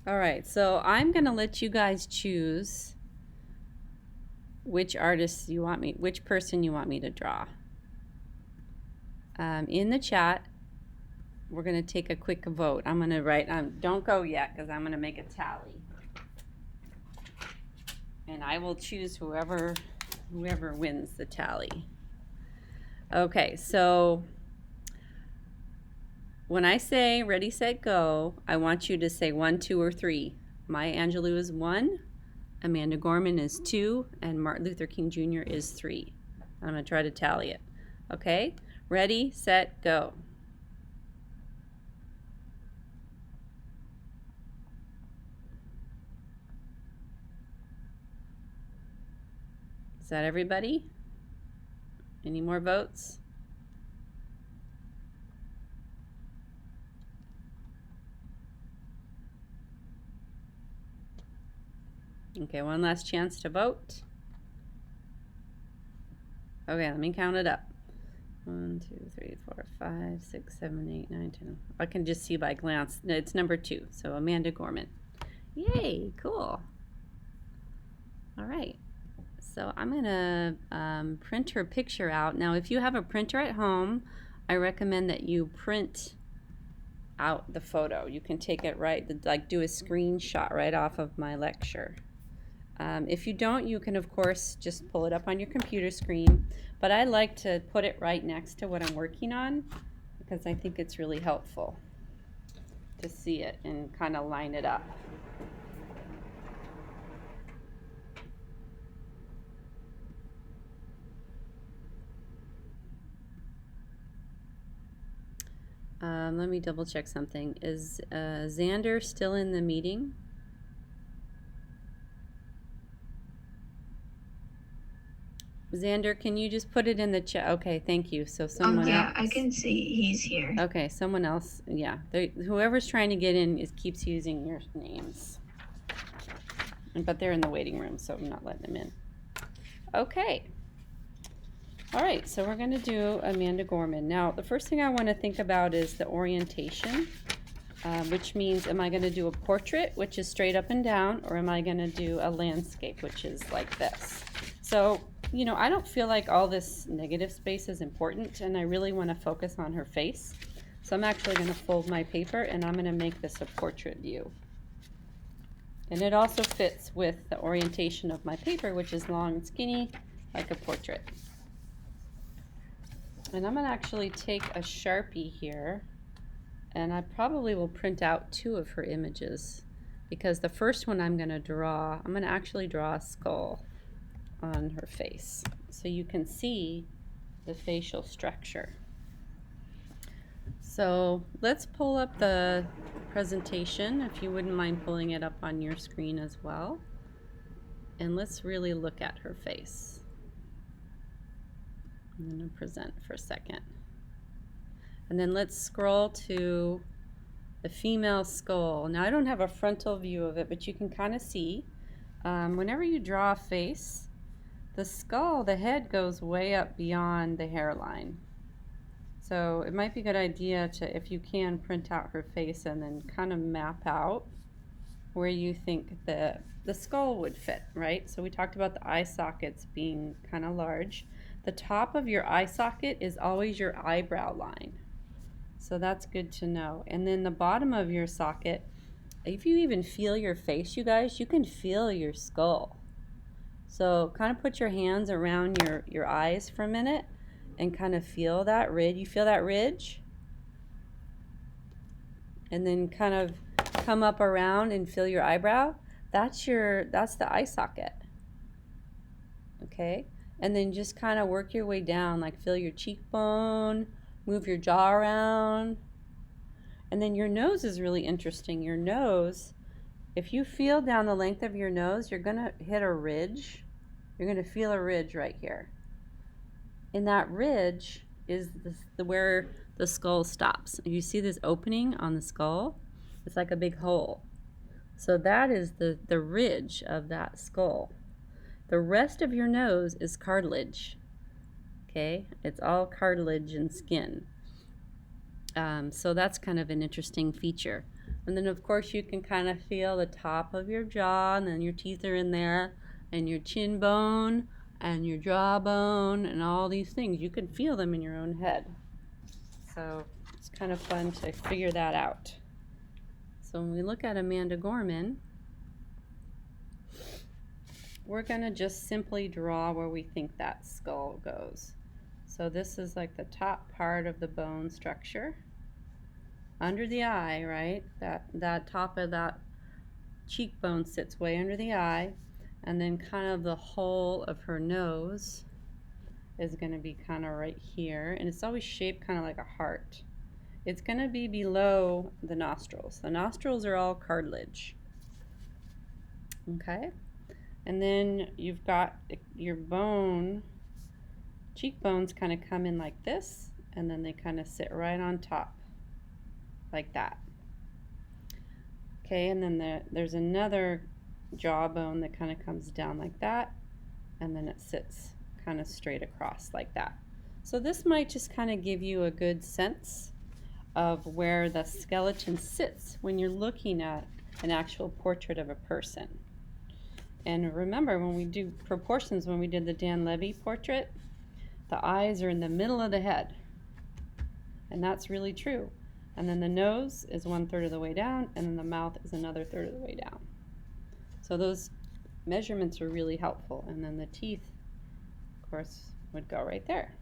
All right, so I'm gonna let you guys choose which which person you want me to draw. In the chat, we're gonna take a quick vote. I'm gonna write, don't go yet, because I'm gonna make a tally. And I will choose whoever wins the tally. Okay, so when I say ready, set, go, I want you to say 1, 2, or 3. Maya Angelou is 1, Amanda Gorman is 2, and Martin Luther King Jr. is 3. I'm going to try to tally it. Okay? Ready, set, go. Is that everybody? Any more votes? Okay, one last chance to vote. Okay, let me count it up. 1, 2, 3, 4, 5, 6, 7, 8, 9, 10. I can just see by glance. It's number 2, so Amanda Gorman. Yay, cool. All right. So I'm going to print her picture out. Now, if you have a printer at home, I recommend that you print out the photo. You can take it like do a screenshot right off of my lecture. If you don't, you can, of course, just pull it up on your computer screen. But I like to put it right next to what I'm working on because I think it's really helpful to see it and kind of line it up. Let me double check something. Is Xander still in the meeting? Xander, can you just put it in the chat? Okay, thank you. So someone yeah, else. I can see he's here. Okay, someone else. Yeah, whoever's trying to get in keeps using your names. But they're in the waiting room, so I'm not letting them in. Okay. All right, so we're going to do Amanda Gorman. Now, the first thing I want to think about is the orientation, which means am I going to do a portrait, which is straight up and down, or am I going to do a landscape, which is like this? So, you know, I don't feel like all this negative space is important, and I really want to focus on her face. So I'm actually going to fold my paper, and I'm going to make this a portrait view. And it also fits with the orientation of my paper, which is long and skinny, like a portrait. And I'm going to actually take a Sharpie here, and I probably will print out 2 of her images, because the first one I'm going to actually draw a skull on her face, so you can see the facial structure. So let's pull up the presentation, if you wouldn't mind pulling it up on your screen as well. And let's really look at her face. I'm going to present for a second. And then let's scroll to the female skull. Now I don't have a frontal view of it, but you can kind of see. Whenever you draw a face, the skull, the head goes way up beyond the hairline. So it might be a good idea to, if you can, print out her face and then kind of map out where you think the skull would fit, right? So we talked about the eye sockets being kind of large. The top of your eye socket is always your eyebrow line. So that's good to know. And then the bottom of your socket, if you even feel your face, you guys, you can feel your skull. So kind of put your hands around your eyes for a minute and kind of feel that ridge. You feel that ridge? And then kind of come up around and feel your eyebrow. That's the eye socket. Okay? And then just kind of work your way down, like feel your cheekbone, move your jaw around. And then your nose is really interesting. Your nose, if you feel down the length of your nose, you're going to hit a ridge. You're going to feel a ridge right here. And that ridge is where the skull stops. You see this opening on the skull? It's like a big hole. So that is the ridge of that skull. The rest of your nose is cartilage. Okay? It's all cartilage and skin. So that's kind of an interesting feature. And then of course you can kind of feel the top of your jaw, and then your teeth are in there, and your chin bone, and your jawbone, and all these things. You can feel them in your own head. So it's kind of fun to figure that out. So when we look at Amanda Gorman, we're going to just simply draw where we think that skull goes. So this is like the top part of the bone structure. Under the eye, right? That top of that cheekbone sits way under the eye, and then kind of the whole of her nose is going to be kind of right here, and it's always shaped kind of like a heart. It's going to be below the nostrils. The nostrils are all cartilage. Okay? And then you've got your bone, cheekbones kind of come in like this, and then they kind of sit right on top, like that. Okay, and then there's another jawbone that kind of comes down like that, and then it sits kind of straight across like that. So this might just kind of give you a good sense of where the skeleton sits when you're looking at an actual portrait of a person. And remember, when we do proportions, when we did the Dan Levy portrait, the eyes are in the middle of the head, and that's really true. And then the nose is 1/3 of the way down, and then the mouth is another 1/3 of the way down. So those measurements are really helpful. And then the teeth, of course, would go right there.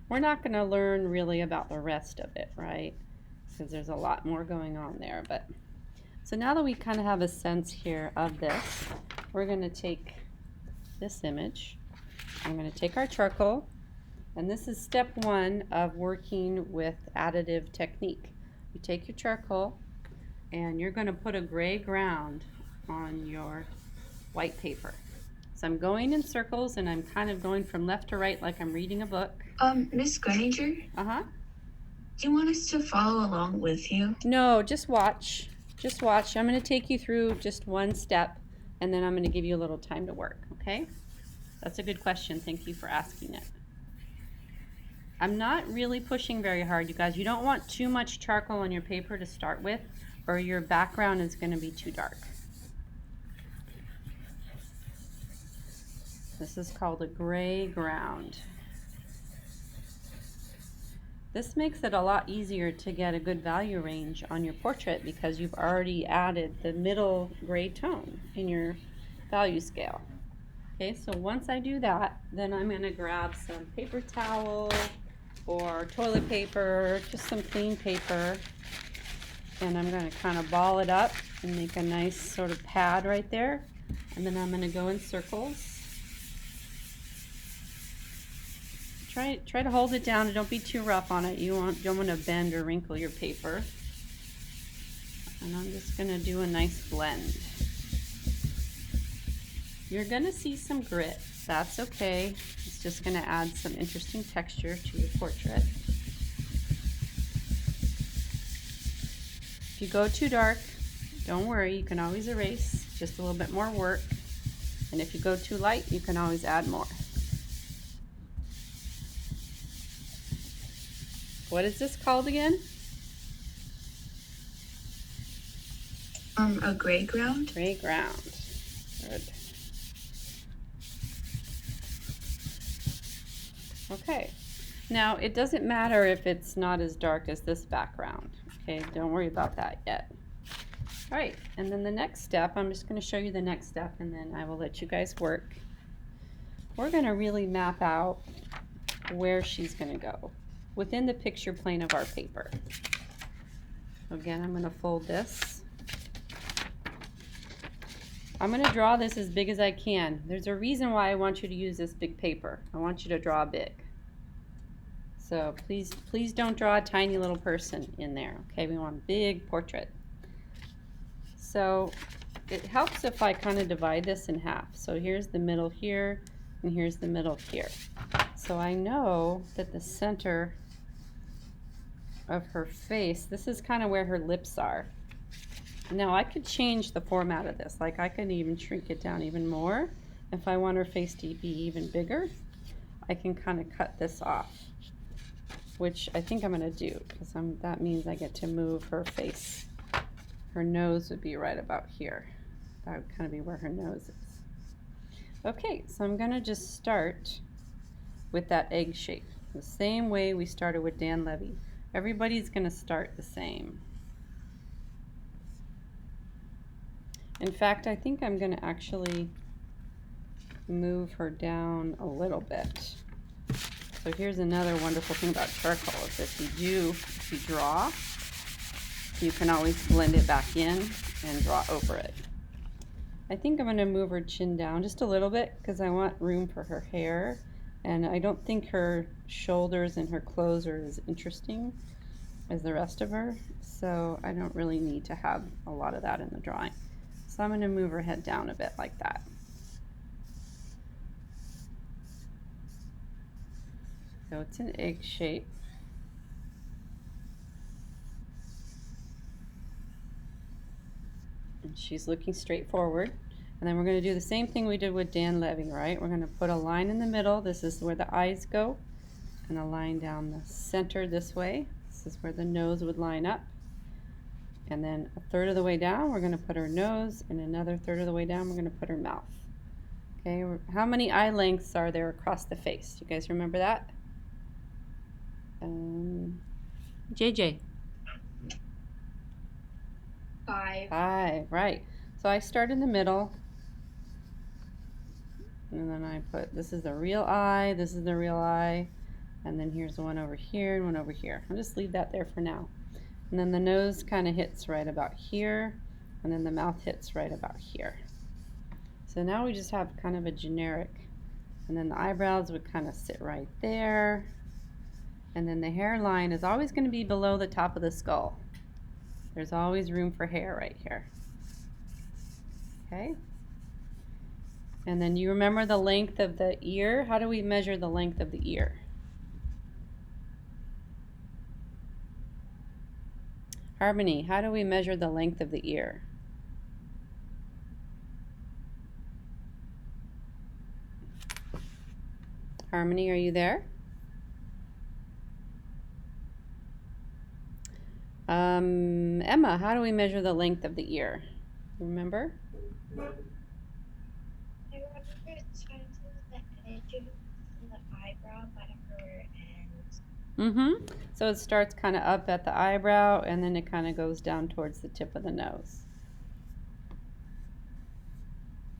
We're not going to learn really about the rest of it, right? Because there's a lot more going on there. But so now that we kind of have a sense here of this, we're going to take this image. I'm going to take our charcoal, and this is step 1 of working with additive technique. You take your charcoal, and you're going to put a gray ground on your white paper. So I'm going in circles, and I'm kind of going from left to right like I'm reading a book. Miss Greninger? Uh-huh. Do you want us to follow along with you? No, just watch. Just watch. I'm going to take you through just one step, and then I'm going to give you a little time to work, okay? That's a good question. Thank you for asking it. I'm not really pushing very hard, you guys. You don't want too much charcoal on your paper to start with, or your background is going to be too dark. This is called a gray ground. This makes it a lot easier to get a good value range on your portrait because you've already added the middle gray tone in your value scale. Okay, so once I do that, then I'm going to grab some paper towel or toilet paper, just some clean paper, and I'm going to kind of ball it up and make a nice sort of pad right there, and then I'm going to go in circles. Try to hold it down and don't be too rough on it. You don't want to bend or wrinkle your paper. And I'm just going to do a nice blend. You're going to see some grit. That's okay. It's just going to add some interesting texture to your portrait. If you go too dark, don't worry. You can always erase. Just a little bit more work. And if you go too light, you can always add more. What is this called again? A gray ground? Gray ground. Good. Okay. Now, it doesn't matter if it's not as dark as this background. Okay, don't worry about that yet. All right, and then the next step, I'm just going to show you the next step, and then I will let you guys work. We're going to really map out where she's going to go within the picture plane of our paper. Again, I'm going to fold this. I'm going to draw this as big as I can. There's a reason why I want you to use this big paper. I want you to draw big. So please don't draw a tiny little person in there. Okay, we want a big portrait. So it helps if I kind of divide this in half. So here's the middle here, and here's the middle here. So I know that the center of her face, this is kind of where her lips are. Now I could change the format of this. Like I could even shrink it down even more. If I want her face to be even bigger, I can kind of cut this off, which I think I'm going to do because that means I get to move her face her nose would be right about here. That would kind of be where her nose is. Okay, so I'm gonna just start with that egg shape, the same way we started with Dan Levy. Everybody's gonna start the same. In fact, I think I'm gonna actually move her down a little bit. So here's another wonderful thing about charcoal is if you draw, you can always blend it back in and draw over it. I think I'm going to move her chin down just a little bit because I want room for her hair, and I don't think her shoulders and her clothes are as interesting as the rest of her, so I don't really need to have a lot of that in the drawing. So I'm going to move her head down a bit like that. So it's an egg shape. And she's looking straight forward. And then we're going to do the same thing we did with Dan Levy, right? We're going to put a line in the middle. This is where the eyes go. And a line down the center this way. This is where the nose would line up. And then a third of the way down, we're going to put her nose. And another third of the way down, we're going to put her mouth. Okay, how many eye lengths are there across the face? Do you guys remember that? JJ. 5. 5, right. So I start in the middle. And then I put, this is the real eye, this is the real eye. And then here's one over here and one over here. I'll just leave that there for now. And then the nose kind of hits right about here. And then the mouth hits right about here. So now we just have kind of a generic. And then the eyebrows would kind of sit right there. And then the hairline is always going to be below the top of the skull. There's always room for hair right here. Okay? And then you remember the length of the ear? How do we measure the length of the ear? Harmony, how do we measure the length of the ear? Harmony, are you there? Emma, how do we measure the length of the ear? Remember? I remember it starts at the edge of the eyebrow by her ends. So it starts kind of up at the eyebrow and then it kind of goes down towards the tip of the nose.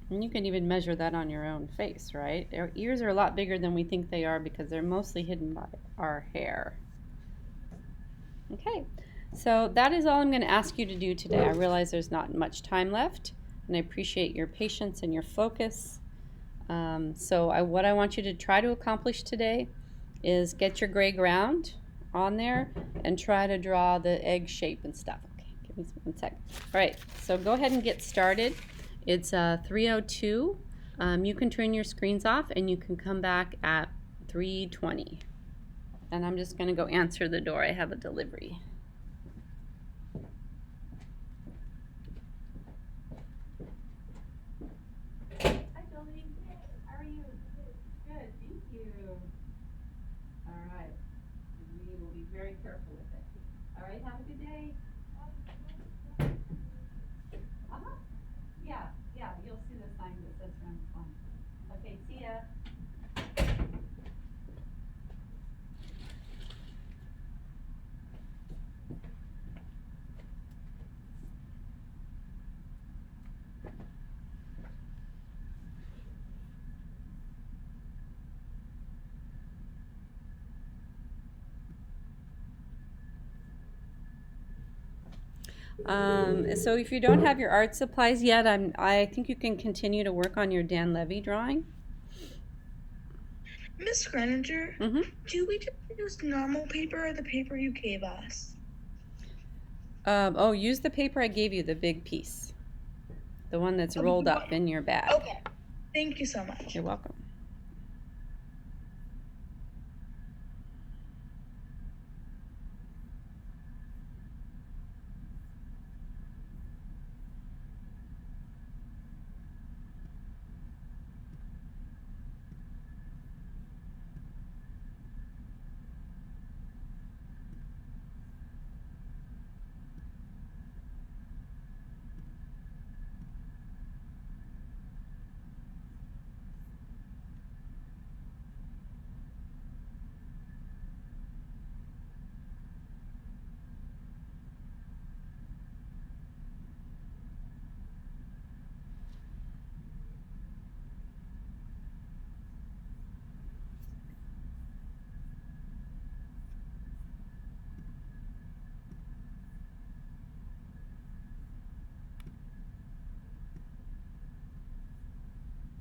And you can even measure that on your own face, right? Our ears are a lot bigger than we think they are because they're mostly hidden by our hair. Okay. So that is all I'm going to ask you to do today. I realize there's not much time left, and I appreciate your patience and your focus. What I want you to try to accomplish today is get your gray ground on there and try to draw the egg shape and stuff. Okay, give me 1 second. All right, so go ahead and get started. It's 3:02. You can turn your screens off and you can come back at 3:20. And I'm just going to go answer the door. I have a delivery. Very careful with it. All right, have a good day. Yeah, you'll see the sign that says Friends Fun. Okay, see ya. So if you don't have your art supplies yet, I think you can continue to work on your Dan Levy drawing. Miss Greninger, do we just use normal paper or the paper you gave us? Use the paper I gave you, the big piece. The one that's rolled up in your bag. Okay. Thank you so much. You're welcome.